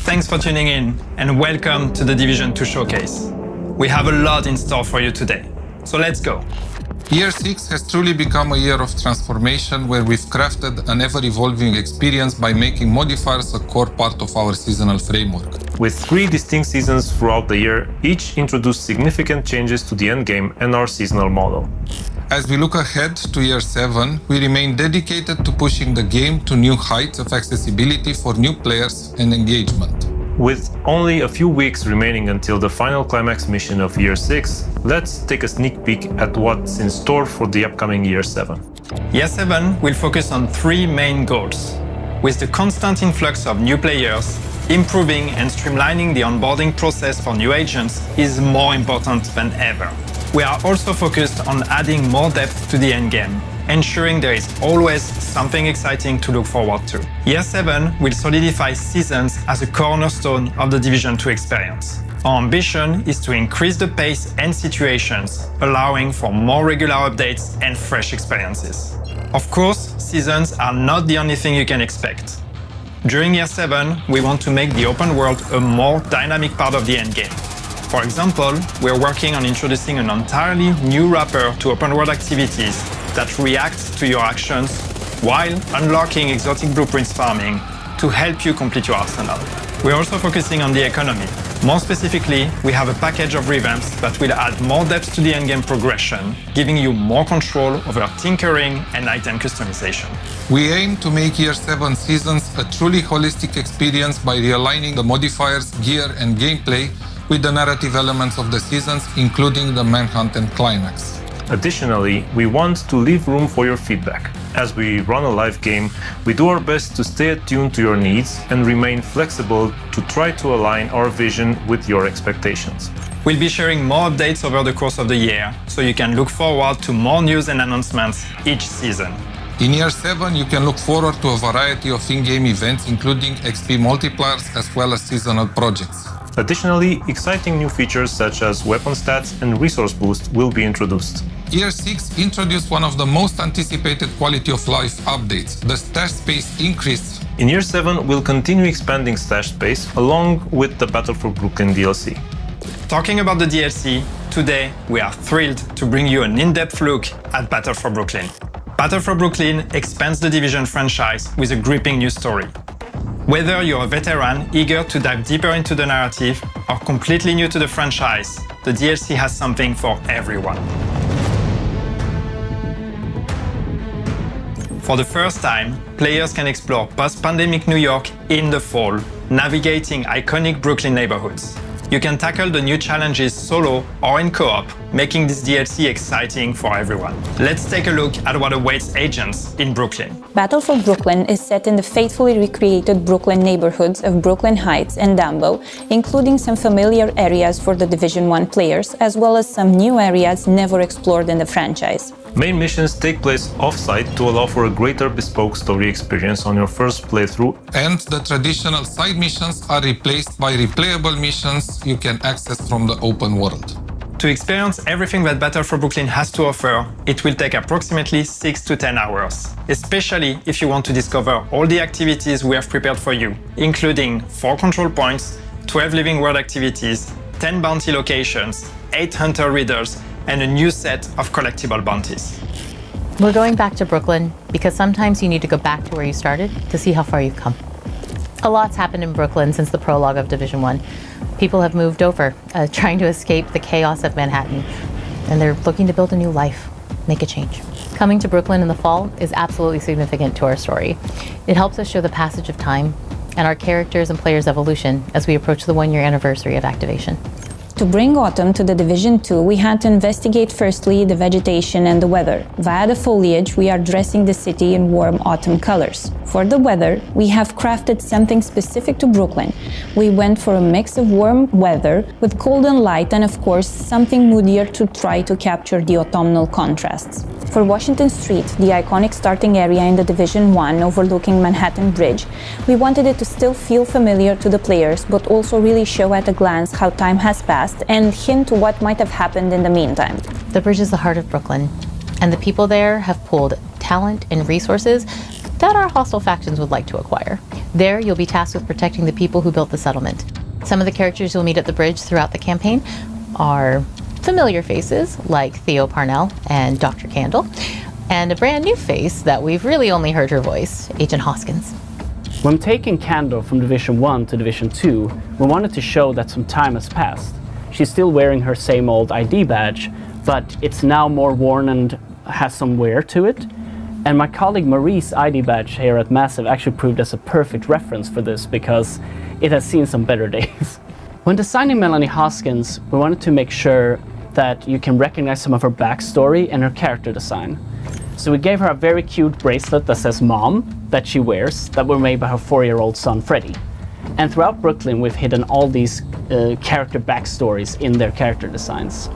Thanks for tuning in and welcome to the Division 2 Showcase. We have a lot in store for you today, so let's go. Year 6 has truly become a year of transformation where we've crafted an ever-evolving experience by making modifiers a core part of our seasonal framework. With 3 distinct seasons throughout the year, each introduced significant changes to the endgame and our seasonal model. As we look ahead to Year 7, we remain dedicated to pushing the game to new heights of accessibility for new players and engagement. With only a few weeks remaining until the final climax mission of Year 6, let's take a sneak peek at what's in store for the upcoming Year 7. Year 7 will focus on 3 main goals. With the constant influx of new players, improving and streamlining the onboarding process for new agents is more important than ever. We are also focused on adding more depth to the endgame, ensuring there is always something exciting to look forward to. Year 7 will solidify seasons as a cornerstone of the Division 2 experience. Our ambition is to increase the pace and situations, allowing for more regular updates and fresh experiences. Of course, seasons are not the only thing you can expect. During Year 7, we want to make the open world a more dynamic part of the endgame. For example, we're working on introducing an entirely new wrapper to open world activities that react to your actions while unlocking exotic blueprints farming to help you complete your arsenal. We're also focusing on the economy. More specifically, we have a package of revamps that will add more depth to the endgame progression, giving you more control over tinkering and item customization. We aim to make Year 7 seasons a truly holistic experience by realigning the modifiers, gear, and gameplay with the narrative elements of the seasons, including the Manhunt and Climax. Additionally, we want to leave room for your feedback. As we run a live game, we do our best to stay attuned to your needs and remain flexible to try to align our vision with your expectations. We'll be sharing more updates over the course of the year, so you can look forward to more news and announcements each season. In Year 7, you can look forward to a variety of in-game events, including XP multipliers as well as seasonal projects. Additionally, exciting new features such as weapon stats and resource boost will be introduced. Year 6 introduced one of the most anticipated quality of life updates, the stash space increase. In Year 7, we'll continue expanding stash space along with the Battle for Brooklyn DLC. Talking about the DLC, today we are thrilled to bring you an in-depth look at Battle for Brooklyn. Battle for Brooklyn expands the Division franchise with a gripping new story. Whether you're a veteran eager to dive deeper into the narrative or completely new to the franchise, the DLC has something for everyone. For the first time, players can explore post-pandemic New York in the fall, navigating iconic Brooklyn neighborhoods. You can tackle the new challenges solo or in co-op, making this DLC exciting for everyone. Let's take a look at what awaits agents in Brooklyn. Battle for Brooklyn is set in the faithfully recreated Brooklyn neighborhoods of Brooklyn Heights and Dumbo, including some familiar areas for the Division 1 players, as well as some new areas never explored in the franchise. Main missions take place off-site to allow for a greater bespoke story experience on your first playthrough. And the traditional side missions are replaced by replayable missions you can access from the open world. To experience everything that Battle for Brooklyn has to offer, it will take approximately 6 to 10 hours, especially if you want to discover all the activities we have prepared for you, including 4 control points, 12 living world activities, 10 bounty locations, 8 hunter readers, and a new set of collectible bounties. We're going back to Brooklyn because sometimes you need to go back to where you started to see how far you've come. A lot's happened in Brooklyn since the prologue of Division 1. People have moved over, trying to escape the chaos of Manhattan, and they're looking to build a new life, make a change. Coming to Brooklyn in the fall is absolutely significant to our story. It helps us show the passage of time and our characters and players' evolution as we approach the 1-year anniversary of activation. To bring autumn to the Division 2, we had to investigate firstly the vegetation and the weather. Via the foliage, we are dressing the city in warm autumn colors. For the weather, we have crafted something specific to Brooklyn. We went for a mix of warm weather with golden light and, of course, something moodier to try to capture the autumnal contrasts. For Washington Street, the iconic starting area in the Division 1 overlooking Manhattan Bridge, we wanted it to still feel familiar to the players, but also really show at a glance how time has passed and hint to what might have happened in the meantime. The bridge is the heart of Brooklyn, and the people there have pooled talent and resources that our hostile factions would like to acquire. There, you'll be tasked with protecting the people who built the settlement. Some of the characters you'll meet at the bridge throughout the campaign are familiar faces like Theo Parnell and Dr. Candle, and a brand new face that we've really only heard her voice, Agent Hoskins. When taking Candle from Division 1 to Division 2, we wanted to show that some time has passed. She's still wearing her same old ID badge, but it's now more worn and has some wear to it. And my colleague Marie's ID badge here at Massive actually proved as a perfect reference for this because it has seen some better days. When designing Melanie Hoskins, we wanted to make sure that you can recognize some of her backstory and her character design. So we gave her a very cute bracelet that says Mom that she wears that were made by her 4-year-old son Freddie. And throughout Brooklyn we've hidden all these character backstories in their character designs.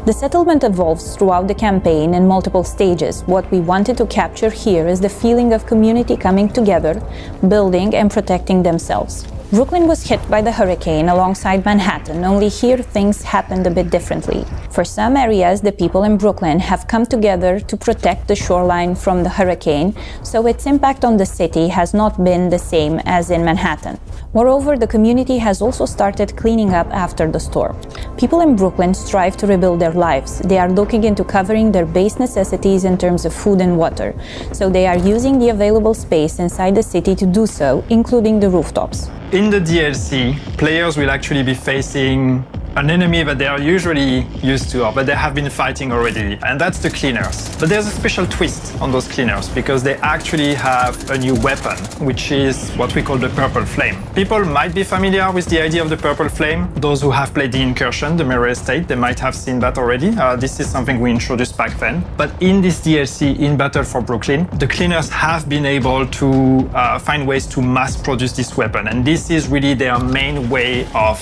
The settlement evolves throughout the campaign in multiple stages. What we wanted to capture here is the feeling of community coming together, building and protecting themselves. Brooklyn was hit by the hurricane alongside Manhattan, only here things happened a bit differently. For some areas, the people in Brooklyn have come together to protect the shoreline from the hurricane, so its impact on the city has not been the same as in Manhattan. Moreover, the community has also started cleaning up after the storm. People in Brooklyn strive to rebuild their lives. They are looking into covering their base necessities in terms of food and water, so they are using the available space inside the city to do so, including the rooftops. In the DLC, players will actually be facing an enemy that they are usually used to, or that they have been fighting already, and that's the cleaners. But there's a special twist on those cleaners, because they actually have a new weapon, which is what we call the Purple Flame. People might be familiar with the idea of the Purple Flame. Those who have played the Incursion, the Mirror Estate, they might have seen that already. This is something we introduced back then. But in this DLC, in Battle for Brooklyn, the cleaners have been able to find ways to mass produce this weapon, and this is really their main way of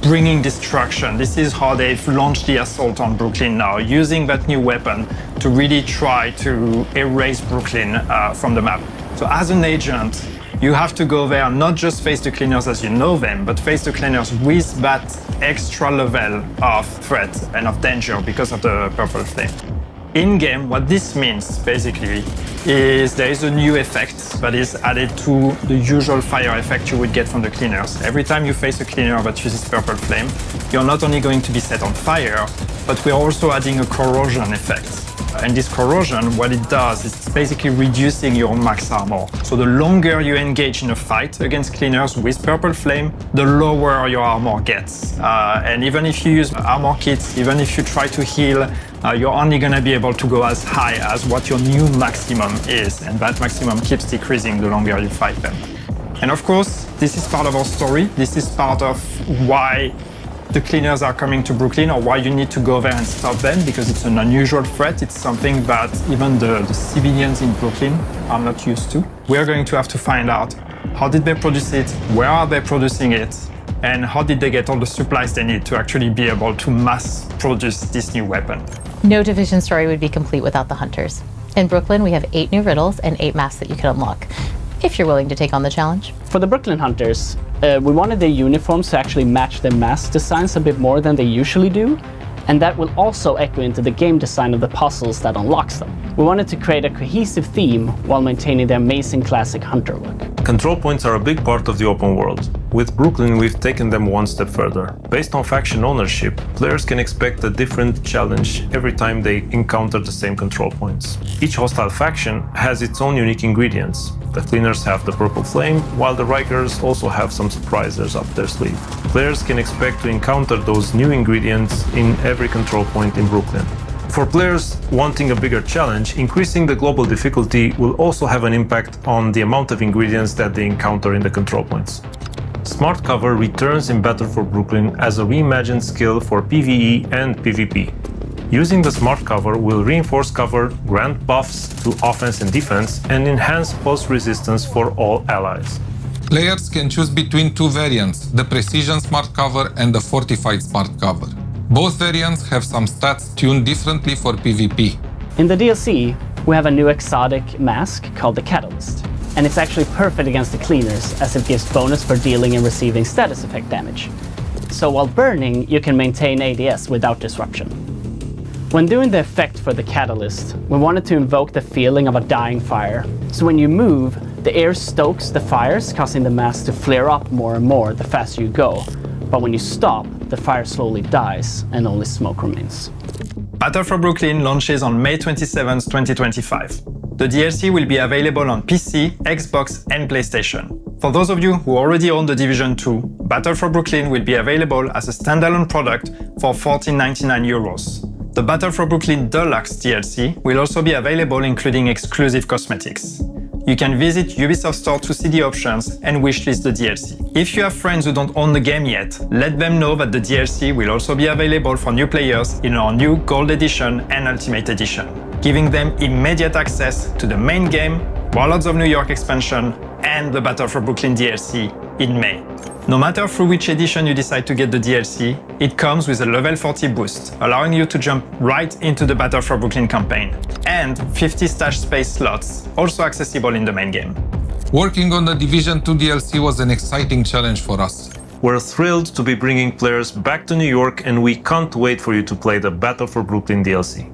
bringing destruction. This is how they've launched the assault on Brooklyn now, using that new weapon to really try to erase Brooklyn from the map. So as an agent, you have to go there, not just face the cleaners as you know them, but face the cleaners with that extra level of threat and of danger because of the Purple Flame. In-game, what this means, basically, is there is a new effect that is added to the usual fire effect you would get from the cleaners. Every time you face a cleaner that uses Purple Flame, you're not only going to be set on fire, but we're also adding a corrosion effect. And this corrosion, what it does is it's basically reducing your max armor. So the longer you engage in a fight against cleaners with Purple Flame, the lower your armor gets. And even if you use armor kits, even if you try to heal, you're only going to be able to go as high as what your new maximum is. And that maximum keeps decreasing the longer you fight them. And of course, this is part of our story. This is part of why the cleaners are coming to Brooklyn, or why you need to go there and stop them, because it's an unusual threat. It's something that even the civilians in Brooklyn are not used to. We're going to have to find out how did they produce it, where are they producing it, and how did they get all the supplies they need to actually be able to mass produce this new weapon. No Division story would be complete without the Hunters. In Brooklyn, we have 8 new riddles and 8 masks that you can unlock, if you're willing to take on the challenge. For the Brooklyn Hunters, we wanted their uniforms to actually match their mask designs a bit more than they usually do, and that will also echo into the game design of the puzzles that unlocks them. We wanted to create a cohesive theme while maintaining the amazing classic Hunter look. Control points are a big part of the open world. With Brooklyn, we've taken them one step further. Based on faction ownership, players can expect a different challenge every time they encounter the same control points. Each hostile faction has its own unique ingredients. The Cleaners have the Purple Flame, while the Rikers also have some surprises up their sleeve. Players can expect to encounter those new ingredients in every control point in Brooklyn. For players wanting a bigger challenge, increasing the global difficulty will also have an impact on the amount of ingredients that they encounter in the control points. Smart Cover returns in Battle for Brooklyn as a reimagined skill for PvE and PvP. Using the Smart Cover will reinforce cover, grant buffs to offense and defense, and enhance post resistance for all allies. Players can choose between 2 variants, the Precision Smart Cover and the Fortified Smart Cover. Both variants have some stats tuned differently for PvP. In the DLC, we have a new exotic mask called the Catalyst, and it's actually perfect against the Cleaners as it gives bonus for dealing and receiving status effect damage. So while burning, you can maintain ADS without disruption. When doing the effect for the Catalyst, we wanted to invoke the feeling of a dying fire. So when you move, The air stokes the fires, causing the mass to flare up more and more the faster you go. But when you stop, the fire slowly dies and only smoke remains. Battle for Brooklyn launches on May 27, 2025. The DLC will be available on PC, Xbox, and PlayStation. For those of you who already own The Division 2, Battle for Brooklyn will be available as a standalone product for €14.99. The Battle for Brooklyn Deluxe DLC will also be available, including exclusive cosmetics. You can visit Ubisoft Store to see the options and wishlist the DLC. If you have friends who don't own the game yet, let them know that the DLC will also be available for new players in our new Gold Edition and Ultimate Edition, giving them immediate access to the main game, Warlords of New York expansion, and the Battle for Brooklyn DLC in May. No matter through which edition you decide to get the DLC, it comes with a level 40 boost, allowing you to jump right into the Battle for Brooklyn campaign, and 50 stash space slots, also accessible in the main game. Working on the Division 2 DLC was an exciting challenge for us. We're thrilled to be bringing players back to New York, and we can't wait for you to play the Battle for Brooklyn DLC.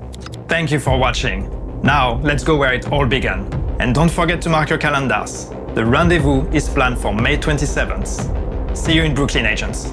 Thank you for watching. Now, let's go where it all began. And don't forget to mark your calendars. The rendezvous is planned for May 27th. See you in Brooklyn, agents.